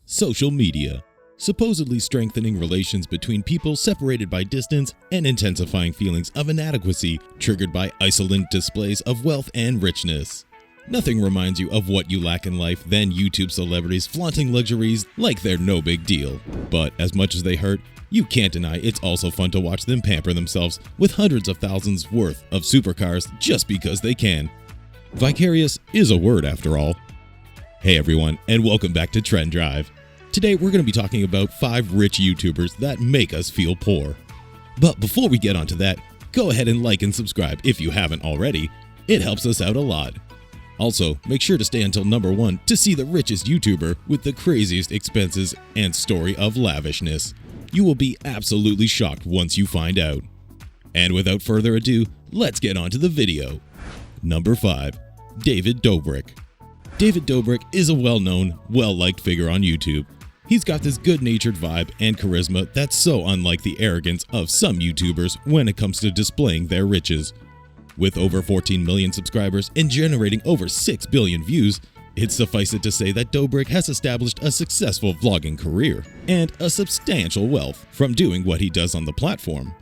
Social media, supposedly strengthening relations between people separated by distance and intensifying feelings of inadequacy triggered by isolate displays of wealth and richness. Nothing reminds you of what you lack in life than YouTube celebrities flaunting luxuries like they're no big deal. But as much as they hurt, you can't deny it's also fun to watch them pamper themselves with hundreds of thousands worth of supercars just because they can. Vicarious is a word after all. Hey everyone, and welcome back to Trend Drive. Today we're going to be talking about 5 rich YouTubers that make us feel poor. But before we get onto that, go ahead and like and subscribe if you haven't already. It helps us out a lot. Also, make sure to stay until number 1 to see the richest YouTuber with the craziest expenses and story of lavishness. You will be absolutely shocked once you find out. And without further ado, let's get on to the video. Number 5. David Dobrik. David Dobrik is a well-known, well-liked figure on YouTube. He's got this good-natured vibe and charisma that's so unlike the arrogance of some YouTubers when it comes to displaying their riches. With over 14 million subscribers and generating over 6 billion views, it suffices to say that Dobrik has established a successful vlogging career and a substantial wealth from doing what he does on the platform.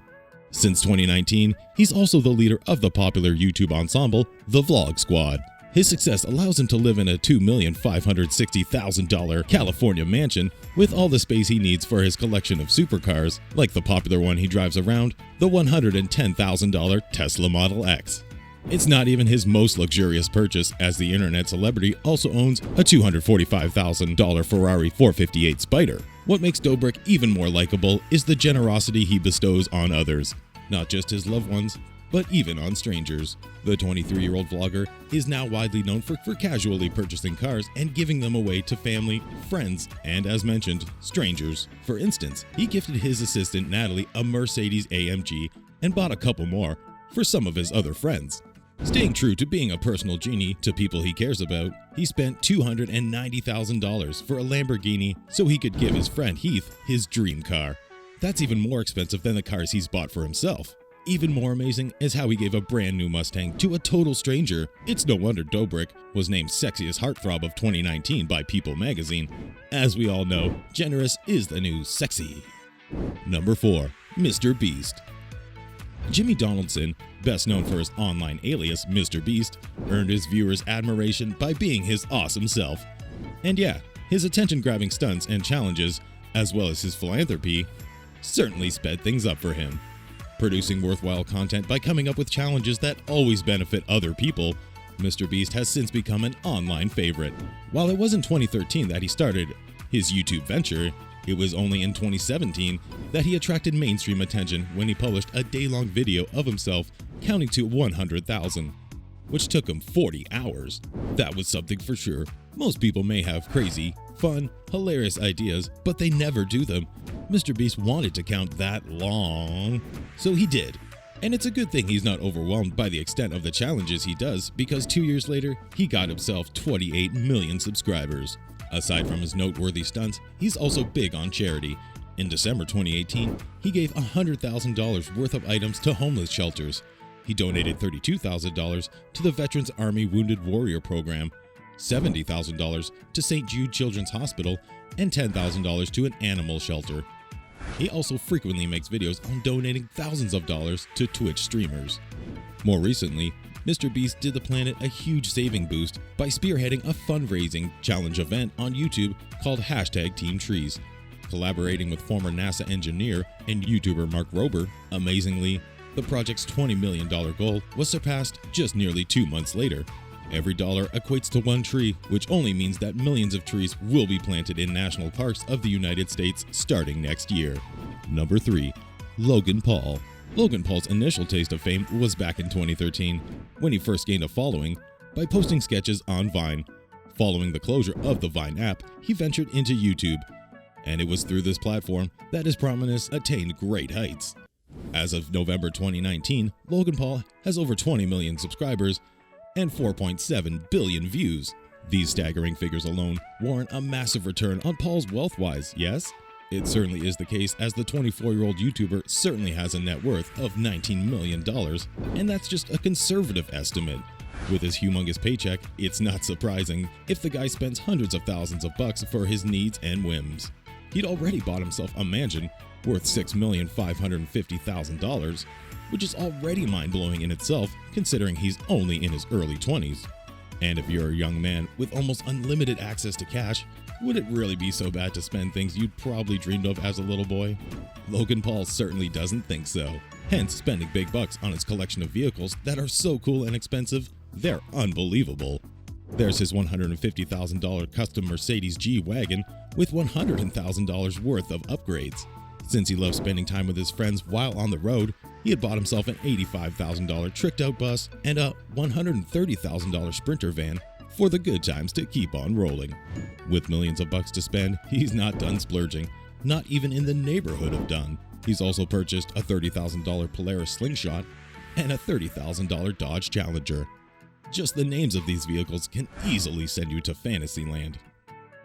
Since 2019, he's also the leader of the popular YouTube ensemble, The Vlog Squad. His success allows him to live in a $2,560,000 California mansion with all the space he needs for his collection of supercars, like the popular one he drives around, the $110,000 Tesla Model X. It's not even his most luxurious purchase, as the internet celebrity also owns a $245,000 Ferrari 458 Spider. What makes Dobrik even more likable is the generosity he bestows on others, not just his loved ones, but even on strangers. The 23-year-old vlogger is now widely known for casually purchasing cars and giving them away to family, friends, and as mentioned, strangers. For instance, he gifted his assistant Natalie a Mercedes AMG and bought a couple more for some of his other friends. Staying true to being a personal genie to people he cares about, he spent $290,000 for a Lamborghini so he could give his friend Heath his dream car. That's even more expensive than the cars he's bought for himself. Even more amazing is how he gave a brand new Mustang to a total stranger. It's no wonder Dobrik was named Sexiest Heartthrob of 2019 by People magazine. As we all know, generous is the new sexy. Number 4. MrBeast. Jimmy Donaldson, best known for his online alias MrBeast, earned his viewers' admiration by being his awesome self. And yeah, his attention-grabbing stunts and challenges, as well as his philanthropy, certainly sped things up for him. Producing worthwhile content by coming up with challenges that always benefit other people, MrBeast has since become an online favorite. While it was in 2013 that he started his YouTube venture, it was only in 2017 that he attracted mainstream attention when he published a day-long video of himself counting to 100,000, which took him 40 hours. That was something for sure. Most people may have crazy, fun, hilarious ideas, but they never do them. MrBeast wanted to count that long, so he did. And it's a good thing he's not overwhelmed by the extent of the challenges he does, because 2 years later, he got himself 28 million subscribers. Aside from his noteworthy stunts, he's also big on charity. In December 2018, he gave $100,000 worth of items to homeless shelters. He donated $32,000 to the Veterans Army Wounded Warrior Program, $70,000 to St. Jude Children's Hospital, and $10,000 to an animal shelter. He also frequently makes videos on donating thousands of dollars to Twitch streamers. More recently, MrBeast did the planet a huge saving boost by spearheading a fundraising challenge event on YouTube called #TeamTrees. Collaborating with former NASA engineer and YouTuber Mark Rober, amazingly, the project's $20 million goal was surpassed just nearly 2 months later. Every dollar equates to 1 tree, which only means that millions of trees will be planted in national parks of the United States starting next year. Number 3. Logan Paul. Logan Paul's initial taste of fame was back in 2013, when he first gained a following by posting sketches on Vine. Following the closure of the Vine app, he ventured into YouTube, and it was through this platform that his prominence attained great heights. As of November 2019, Logan Paul has over 20 million subscribers and 4.7 billion views. These staggering figures alone warrant a massive return on Paul's wealth-wise, yes? It certainly is the case, as the 24-year-old YouTuber certainly has a net worth of $19 million, and that's just a conservative estimate. With his humongous paycheck, it's not surprising if the guy spends hundreds of thousands of bucks for his needs and whims. He'd already bought himself a mansion worth $6,550,000, which is already mind-blowing in itself considering he's only in his early 20s. And if you're a young man with almost unlimited access to cash, would it really be so bad to spend things you'd probably dreamed of as a little boy? Logan Paul certainly doesn't think so, hence spending big bucks on his collection of vehicles that are so cool and expensive, they're unbelievable. There's his $150,000 custom Mercedes G-Wagon with $100,000 worth of upgrades. Since he loves spending time with his friends while on the road, he had bought himself an $85,000 tricked-out bus and a $130,000 Sprinter van for the good times to keep on rolling. With millions of bucks to spend, he's not done splurging, not even in the neighborhood of done. He's also purchased a $30,000 Polaris Slingshot and a $30,000 Dodge Challenger. Just the names of these vehicles can easily send you to Fantasyland.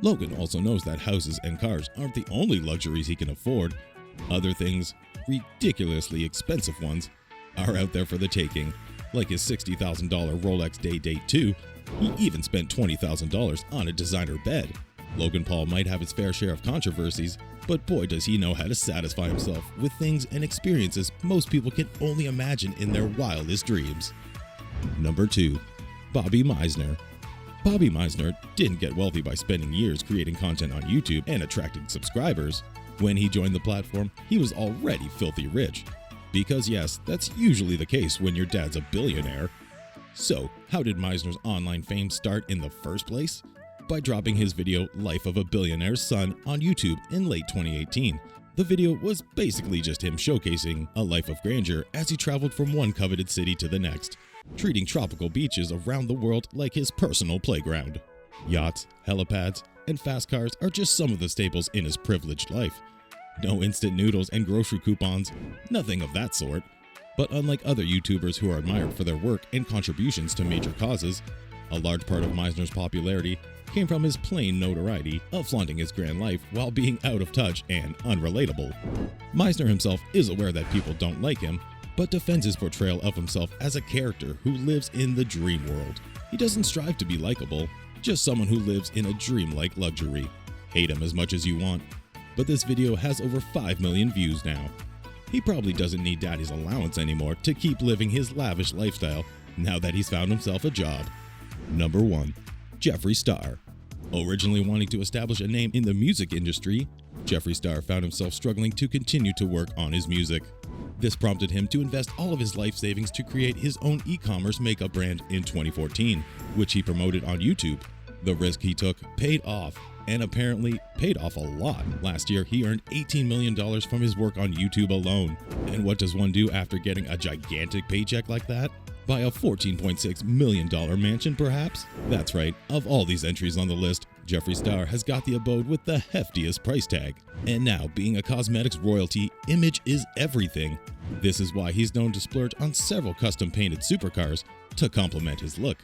Logan also knows that houses and cars aren't the only luxuries he can afford. Other things, ridiculously expensive ones, are out there for the taking, like his $60,000 Rolex Day Date 2. He even spent $20,000 on a designer bed. Logan Paul might have his fair share of controversies, but boy does he know how to satisfy himself with things and experiences most people can only imagine in their wildest dreams. Number 2. Bobby Misner. Bobby Misner didn't get wealthy by spending years creating content on YouTube and attracting subscribers. When he joined the platform, he was already filthy rich. Because yes, that's usually the case when your dad's a billionaire. So, how did Misner's online fame start in the first place? By dropping his video Life of a Billionaire's Son on YouTube in late 2018. The video was basically just him showcasing a life of grandeur as he traveled from one coveted city to the next, treating tropical beaches around the world like his personal playground. Yachts, helipads, and fast cars are just some of the staples in his privileged life. No instant noodles and grocery coupons, nothing of that sort. But unlike other YouTubers who are admired for their work and contributions to major causes, a large part of Misner's popularity came from his plain notoriety of flaunting his grand life while being out of touch and unrelatable. Misner himself is aware that people don't like him, but defends his portrayal of himself as a character who lives in the dream world. He doesn't strive to be likable, just someone who lives in a dream-like luxury. Hate him as much as you want, but this video has over 5 million views now. He probably doesn't need daddy's allowance anymore to keep living his lavish lifestyle now that he's found himself a job. Number 1. Jeffree Star. Originally wanting to establish a name in the music industry, Jeffree Star found himself struggling to continue to work on his music. This prompted him to invest all of his life savings to create his own e-commerce makeup brand in 2014, which he promoted on YouTube. The risk he took paid off, and apparently paid off a lot. Last year, he earned $18 million from his work on YouTube alone. And what does one do after getting a gigantic paycheck like that? Buy a $14.6 million mansion, perhaps? That's right, of all these entries on the list, Jeffree Star has got the abode with the heftiest price tag. And now, being a cosmetics royalty, image is everything. This is why he's known to splurge on several custom-painted supercars to complement his look.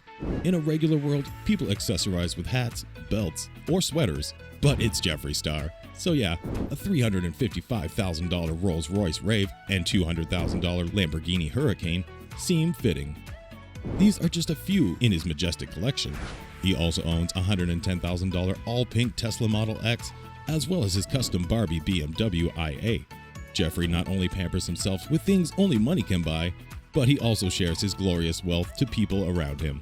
In a regular world, people accessorize with hats, belts, or sweaters, but it's Jeffree Star. So yeah, a $355,000 Rolls-Royce Rave and $200,000 Lamborghini Hurricane seem fitting. These are just a few in his majestic collection. He also owns a $110,000 all-pink Tesla Model X, as well as his custom Barbie BMW IA. Jeffree not only pampers himself with things only money can buy, but he also shares his glorious wealth to people around him.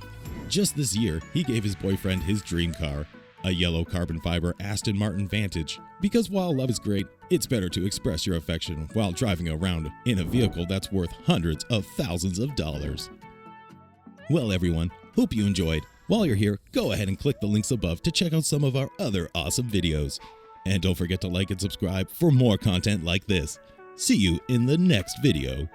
Just this year, he gave his boyfriend his dream car, a yellow carbon fiber Aston Martin Vantage. Because while love is great, it's better to express your affection while driving around in a vehicle that's worth hundreds of thousands of dollars. Well everyone, hope you enjoyed. While you're here, go ahead and click the links above to check out some of our other awesome videos. And don't forget to like and subscribe for more content like this. See you in the next video.